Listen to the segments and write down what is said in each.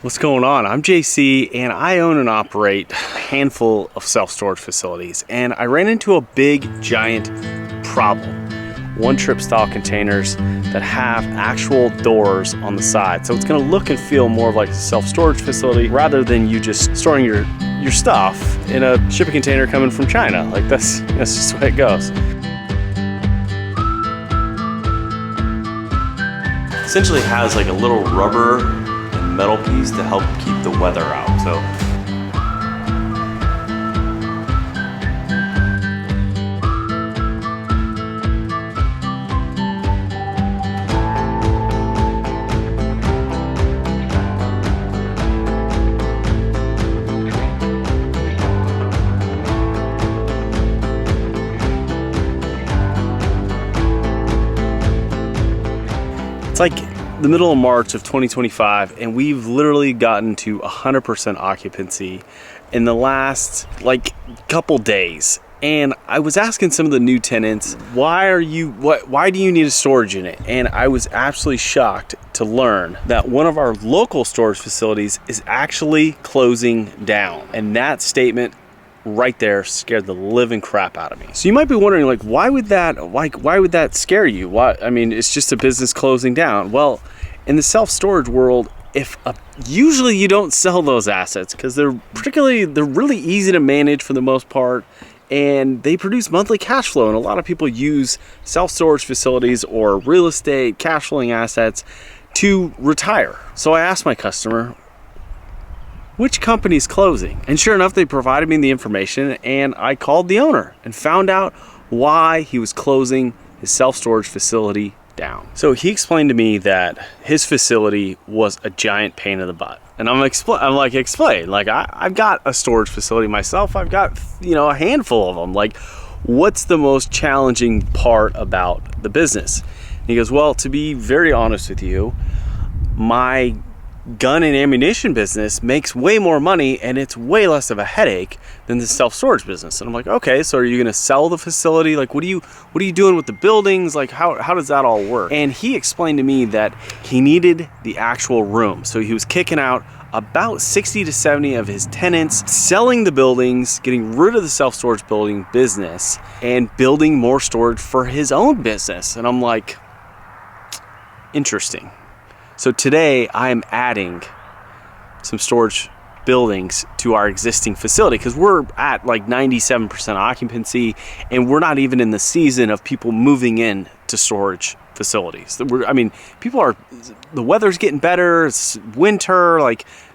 What's going on? I'm JC and I own and operate a handful of self-storage facilities, and I ran into a big giant problem. One-trip style containers that have actual doors on the side. So it's gonna look and feel more like a self-storage facility rather than you just storing your stuff in a shipping container coming from China. Like that's just the way it goes. Essentially has like a little rubber metal piece to help keep the weather out. So it's like the middle of March of 2025 and we've literally gotten to 100% occupancy in the last couple days. And I was asking some of the new tenants, why do you need a storage unit? And I was absolutely shocked to learn that one of our local storage facilities is actually closing down. And that statement right there scared the living crap out of me. So you might be wondering, why would that scare you? Why? I mean, it's just a business closing down. Well, in the self-storage world, usually you don't sell those assets because they're really easy to manage for the most part, and they produce monthly cash flow. And a lot of people use self-storage facilities or real estate cash flowing assets to retire. So I asked my customer, which company's closing? And sure enough, they provided me the information, and I called the owner and found out why he was closing his self-storage facility down. So he explained to me that his facility was a giant pain in the butt. And explain. I've got a storage facility myself. I've got, a handful of them. What's the most challenging part about the business? And he goes, well, to be very honest with you, my gun and ammunition business makes way more money and it's way less of a headache than the self-storage business. And I'm like, okay, so are you gonna sell the facility? What are you doing with the buildings? How does that all work? And he explained to me that he needed the actual room. So he was kicking out about 60 to 70 of his tenants, selling the buildings, getting rid of the self-storage building business, and building more storage for his own business. And I'm like, interesting. So today I am adding some storage buildings to our existing facility because we're at 97% occupancy, and we're not even in the season of people moving in to storage facilities. The weather's getting better, it's winter,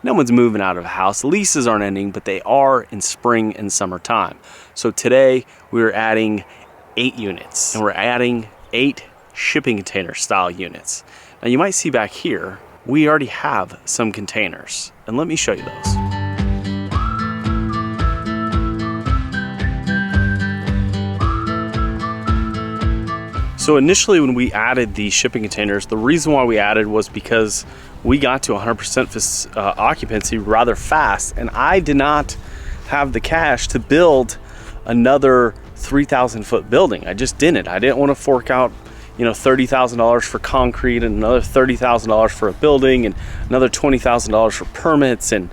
no one's moving out of the house. The leases aren't ending, but they are in spring and summertime. So today we're adding 8 units, and we're adding 8 shipping container style units. Now you might see back here, we already have some containers, and let me show you those. So initially when we added these shipping containers, the reason why we added was because we got to 100% occupancy rather fast, and I did not have the cash to build another 3,000 foot building. I just didn't. I didn't want to fork out $30,000 for concrete and another $30,000 for a building and another $20,000 for permits and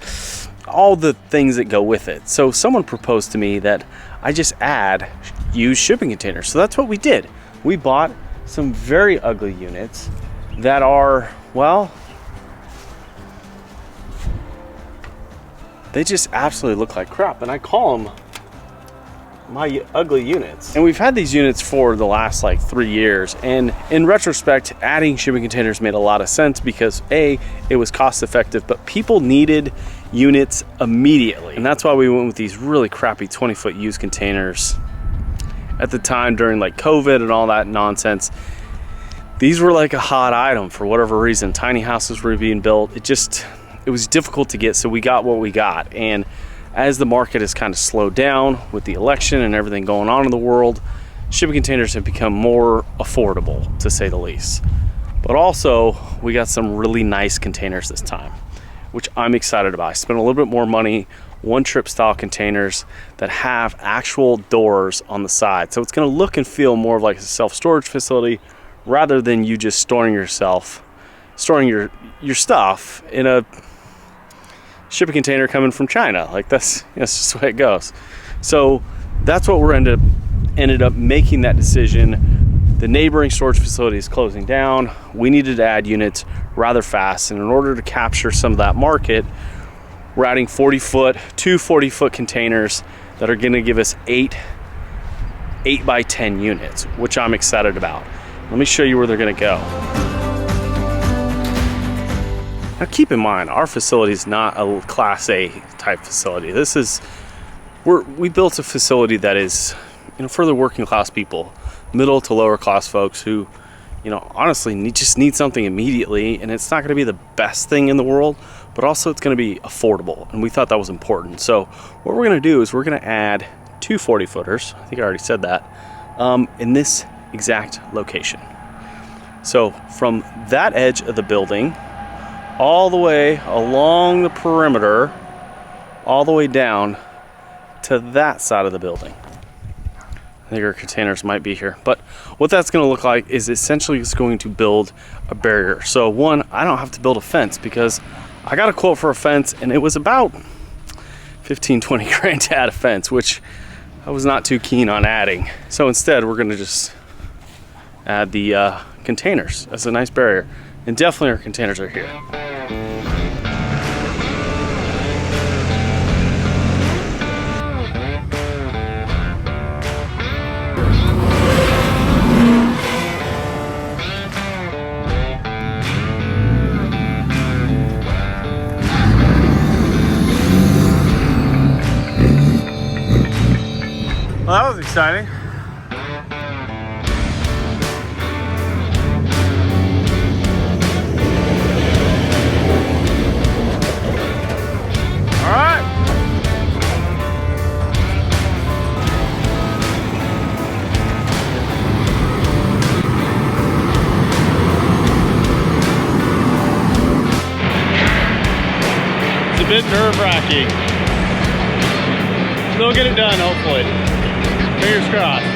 all the things that go with it. So someone proposed to me that I just add used shipping containers. So that's what we did. We bought some very ugly units that are, well, they just absolutely look like crap. And I call them my ugly units. And we've had these units for the last 3 years, and in retrospect, adding shipping containers made a lot of sense because A, it was cost effective, but people needed units immediately, and that's why we went with these really crappy 20-foot used containers. At the time during COVID and all that nonsense, these were a hot item for whatever reason. Tiny houses were being built. It was difficult to get, so we got what we got. And as the market has kind of slowed down with the election and everything going on in the world, shipping containers have become more affordable, to say the least. But also, we got some really nice containers this time, which I'm excited about. I spent a little bit more money, one-trip style containers that have actual doors on the side. So it's gonna look and feel more like a self-storage facility rather than you just storing your stuff in a shipping container coming from China. Like that's just the way it goes. So that's what we're ended up making that decision. The neighboring storage facility is closing down. We needed to add units rather fast, and in order to capture some of that market, we're adding 40-foot, two 40-foot containers that are gonna give us 8 by 10 units, which I'm excited about. Let me show you where they're gonna go. Now keep in mind, our facility is not a Class A type facility. We built a facility that is, for the working class people, middle to lower class folks who, honestly just need something immediately, and it's not gonna be the best thing in the world, but also it's gonna be affordable, and we thought that was important. So what we're gonna do is we're gonna add two 40-footers, I think I already said that, in this exact location. So from that edge of the building, all the way along the perimeter, all the way down to that side of the building. I think our containers might be here, but what that's going to look like is essentially it's going to build a barrier. So one, I don't have to build a fence because I got a quote for a fence and it was about 15-20 grand to add a fence, which I was not too keen on adding. So instead we're going to just add the containers as a nice barrier, and definitely our containers are here. Well, that was exciting. All right. It's a bit nerve-wracking. Still get it done, hopefully. Fingers crossed.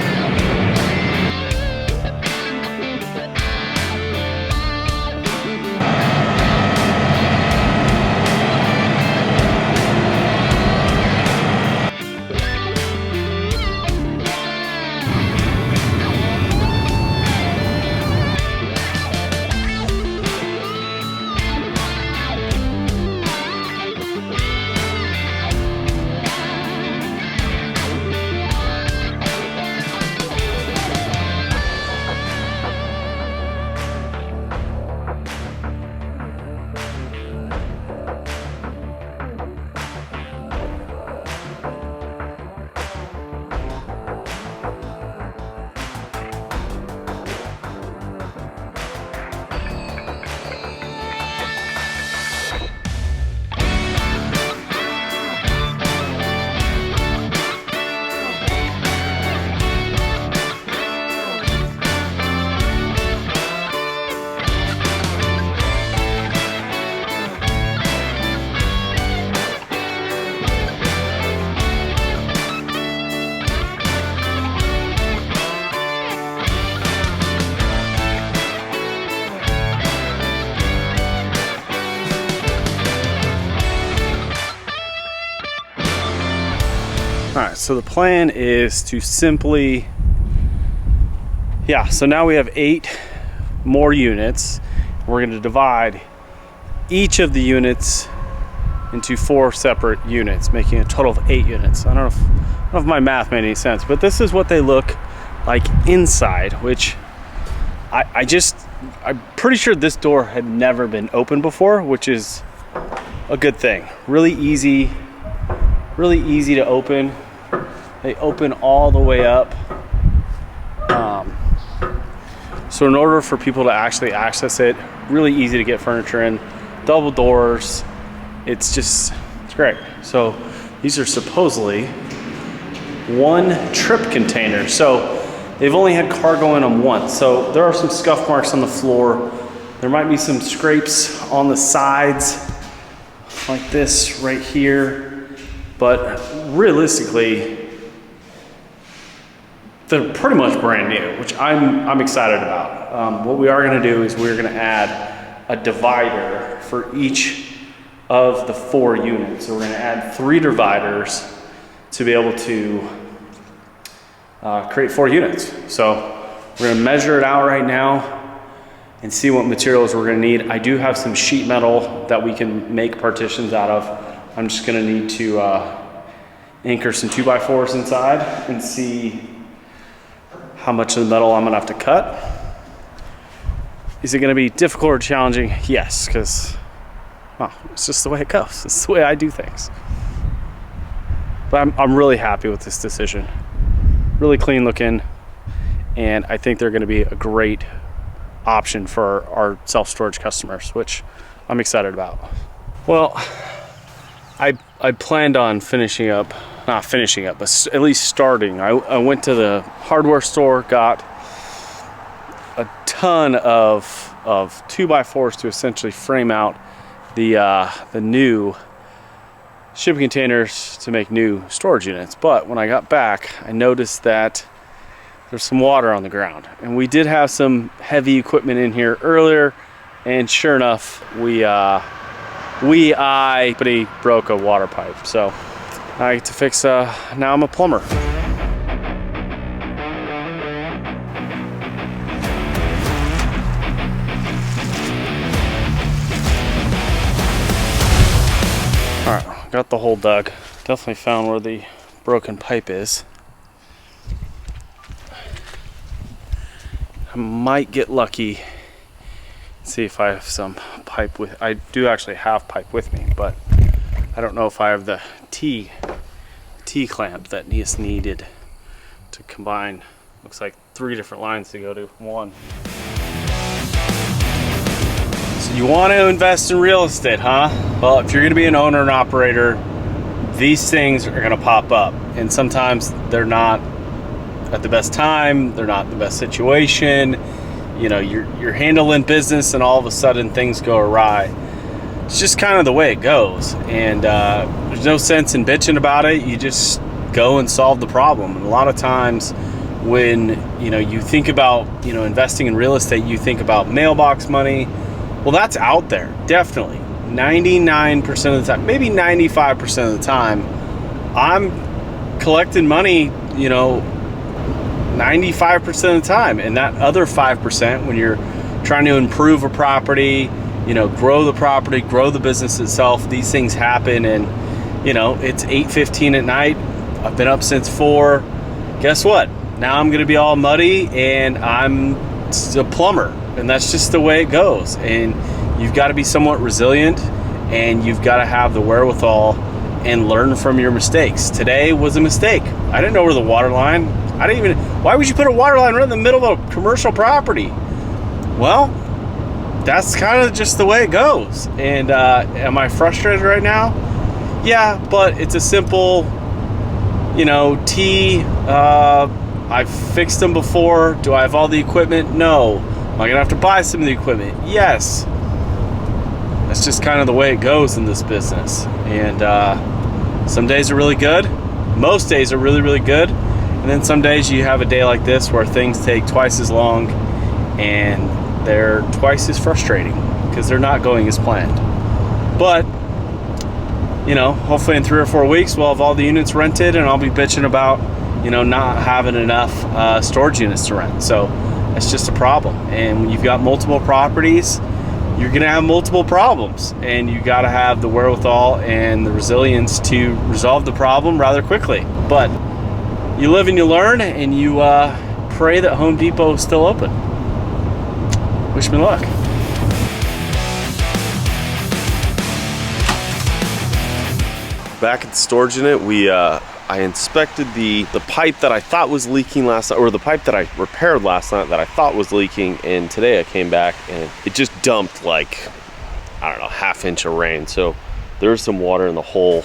All right, so the plan is to simply, so now we have 8 more units. We're going to divide each of the units into 4 separate units, making a total of 8 units. I don't know if my math made any sense, but this is what they look like inside, which I'm pretty sure this door had never been opened before, which is a good thing. Really easy to open. They open all the way up. So in order for people to actually access it, really easy to get furniture in, double doors. It's great. So these are supposedly 1 trip container. So they've only had cargo in them once. So there are some scuff marks on the floor. There might be some scrapes on the sides like this right here. But realistically, they're pretty much brand new, which I'm excited about. What we are gonna do is we're gonna add a divider for each of the 4 units. So we're gonna add 3 dividers to be able to create 4 units. So we're gonna measure it out right now and see what materials we're gonna need. I do have some sheet metal that we can make partitions out of. I'm just gonna need to anchor some 2x4s inside and see how much of the metal I'm gonna have to cut. Is it gonna be difficult or challenging? Yes, because well, it's just the way it goes. It's the way I do things. But I'm really happy with this decision. Really clean looking, and I think they're gonna be a great option for our self-storage customers, which I'm excited about. Well, I planned on not finishing up, but at least starting. I went to the hardware store, got a ton of 2x4s to essentially frame out the new shipping containers to make new storage units. But when I got back, I noticed that there's some water on the ground, and we did have some heavy equipment in here earlier, and sure enough, somebody broke a water pipe. So I get to fix, now I'm a plumber. All right, got the hole dug. Definitely found where the broken pipe is. I might get lucky, see if I have some pipe with, I do actually have pipe with me, but I don't know if I have the T clamp that is needed to combine. Looks like 3 different lines to go to 1. So you want to invest in real estate, huh? Well, if you're going to be an owner and operator, these things are going to pop up, and sometimes they're not at the best time, they're not in the best situation. You know, you're handling business and all of a sudden things go awry. It's just kind of the way it goes, and there's no sense in bitching about it. You just go and solve the problem. And a lot of times when you think about investing in real estate, you think about mailbox money. Well, that's out there, definitely. 99% of the time, maybe 95% of the time, I'm collecting money 95% of the time, and that other 5%, when you're trying to improve a property, grow the property, grow the business itself, these things happen. And it's 8:15 at night, I've been up since 4. Guess what? Now I'm gonna be all muddy, and I'm a plumber, and that's just the way it goes. And you've got to be somewhat resilient, and you've got to have the wherewithal and learn from your mistakes. Today was a mistake. I didn't know where the water line, why would you put a water line right in the middle of a commercial property? Well, that's kind of just the way it goes. And am I frustrated right now? Yeah, but it's a simple, I've fixed them before. Do I have all the equipment? No. Am I gonna have to buy some of the equipment? Yes. That's just kind of the way it goes in this business. And some days are really good. Most days are really, really good. And then some days you have a day like this where things take twice as long and they're twice as frustrating because they're not going as planned. But, hopefully in 3 or 4 weeks we'll have all the units rented, and I'll be bitching about, not having enough storage units to rent. So that's just a problem. And when you've got multiple properties, you're gonna have multiple problems, and you gotta have the wherewithal and the resilience to resolve the problem rather quickly. But you live and you learn, and you pray that Home Depot is still open. Wish me luck. Back at the storage unit, I inspected the pipe that I thought was leaking last night, or the pipe that I repaired last night that I thought was leaking, and today I came back and it just dumped like, I don't know, ½ inch of rain. So there's some water in the hole,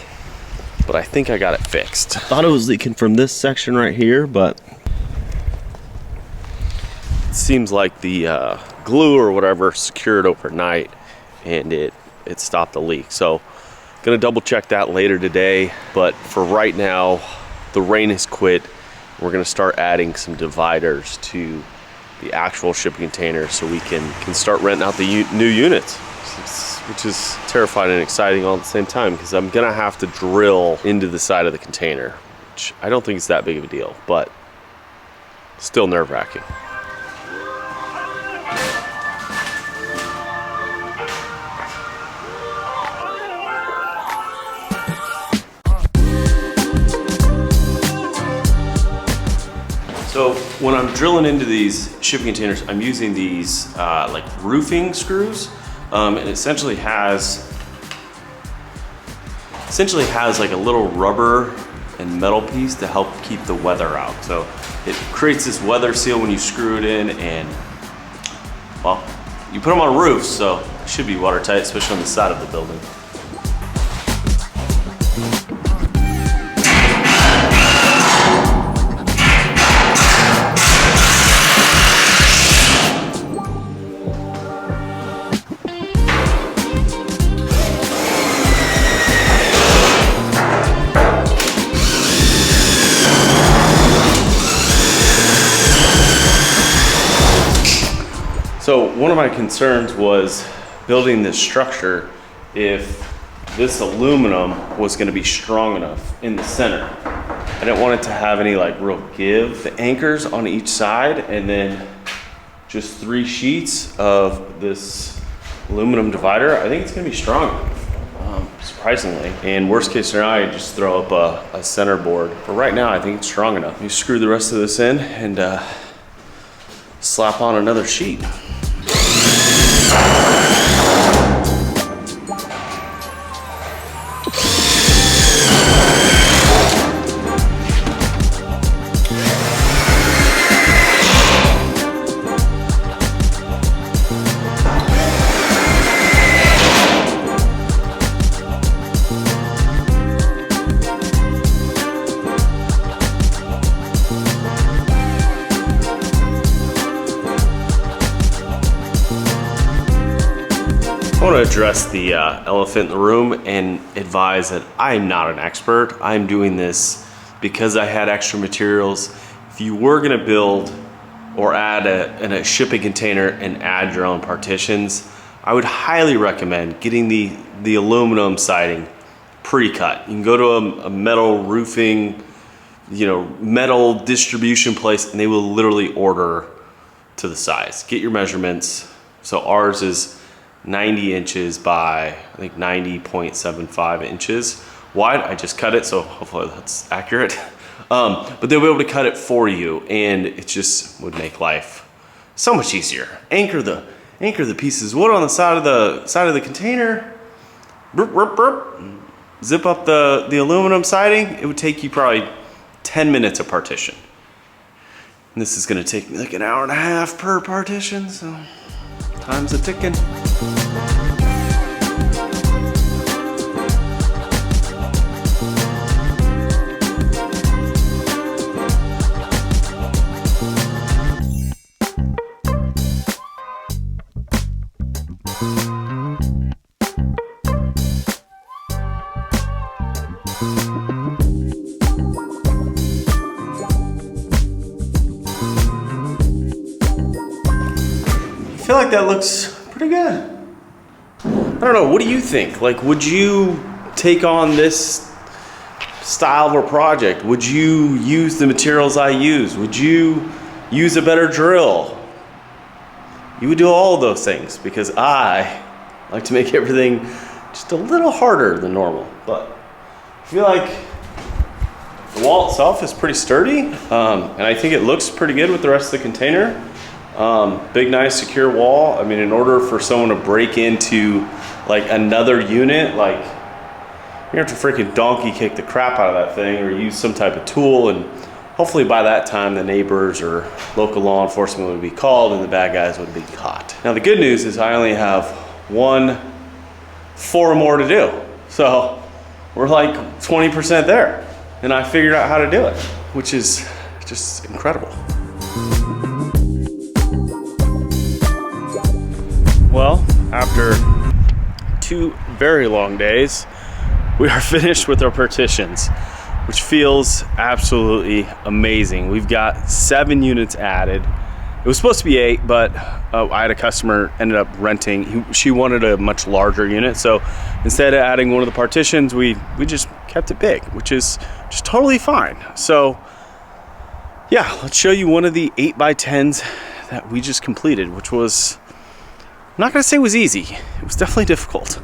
but I think I got it fixed. I thought it was leaking from this section right here, but it seems like the glue or whatever secured overnight, and it stopped the leak. So gonna double check that later today, but for right now, the rain has quit. We're gonna start adding some dividers to the actual shipping container so we can start renting out the new units. which is terrifying and exciting all at the same time, because I'm gonna have to drill into the side of the container, which I don't think is that big of a deal, but still nerve-wracking. So when I'm drilling into these shipping containers, I'm using these like roofing screws. It essentially has like a little rubber and metal piece to help keep the weather out. So it creates this weather seal when you screw it in, and well, you put them on roofs, so it should be watertight, especially on the side of the building. So one of my concerns was building this structure if this aluminum was going to be strong enough in the center. I didn't want it to have any like real give. The anchors on each side, and then just 3 sheets of this aluminum divider. I think it's going to be strong, surprisingly. And worst case scenario, I just throw up a center board. But right now, I think it's strong enough. You screw the rest of this in and slap on another sheet. I want to address the elephant in the room and advise that I'm not an expert. I'm doing this because I had extra materials. If you were going to build or add a shipping container and add your own partitions, I would highly recommend getting the aluminum siding pre-cut. You can go to a metal roofing, metal distribution place, and they will literally order to the size. Get your measurements. So ours is 90 inches by, I think, 90.75 inches wide. I just cut it, so hopefully that's accurate. But they'll be able to cut it for you, and it just would make life so much easier. Anchor the pieces of wood on the side of the container. Burp, burp, burp. Zip up the aluminum siding. It would take you probably 10 minutes a partition. And this is gonna take me like an hour and a half per partition, so time's a ticking. I feel like that looks pretty good. I don't know, what do you think? Like, would you take on this style of a project? Would you use the materials I use? Would you use a better drill? You would do all of those things, because I like to make everything just a little harder than normal. But I feel like the wall itself is pretty sturdy, and I think it looks pretty good with the rest of the container. Big, nice, secure wall. I mean, in order for someone to break into like another unit, like you have to freaking donkey kick the crap out of that thing or use some type of tool, and hopefully by that time the neighbors or local law enforcement would be called and the bad guys would be caught. Now the good news is I only have 4 more to do. So we're like 20% there, and I figured out how to do it, which is just incredible. Well, after 2 very long days, we are finished with our partitions, which feels absolutely amazing. We've got 7 units added, It was supposed to be 8, but I had a customer ended up renting. She wanted a much larger unit, so instead of adding one of the partitions, we just kept it big, which is just totally fine. So yeah, let's show you one of the 8x10s that we just completed, which was, I'm not gonna say it was easy. It was definitely difficult.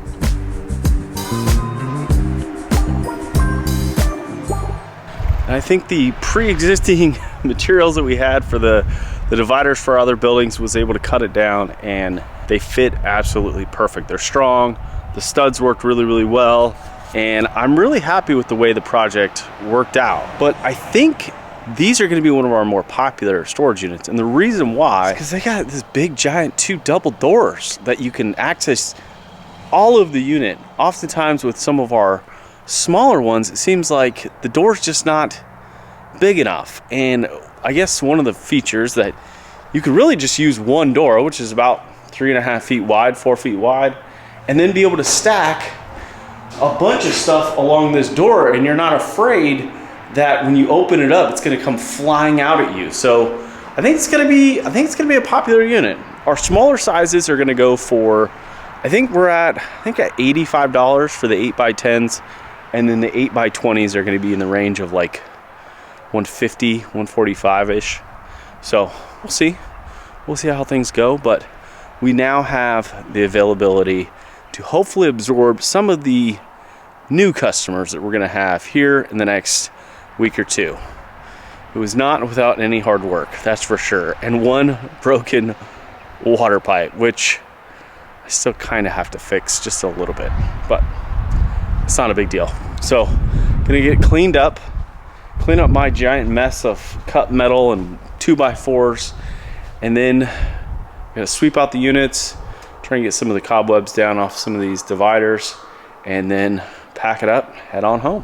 And I think the pre-existing materials that we had for the dividers for other buildings was able to cut it down, and they fit absolutely perfect. They're strong, the studs worked really, really well, and I'm really happy with the way the project worked out. But I think these are gonna be one of our more popular storage units, and the reason why is because they got this big giant 2 double doors that you can access all of the unit. Oftentimes with some of our smaller ones, it seems like the door's just not big enough. And I guess one of the features that you could really just use one door, which is about 3.5 feet wide, 4 feet wide, and then be able to stack a bunch of stuff along this door, and you're not afraid that when you open it up, it's going to come flying out at you. So I think it's going to be a popular unit. Our smaller sizes are going to go for, I think at $85 for the 8x10s, and then the 8x20s are going to be in the range of like $150, $145-ish. So we'll see how things go, but we now have the availability to hopefully absorb some of the new customers that we're going to have here in the next week or two. It was not without any hard work, that's for sure, and one broken water pipe, which I still kind of have to fix just a little bit, but it's not a big deal. So gonna get clean up my giant mess of cut metal and 2x4s, and then gonna sweep out the units, try and get some of the cobwebs down off some of these dividers, and then pack it up, head on home.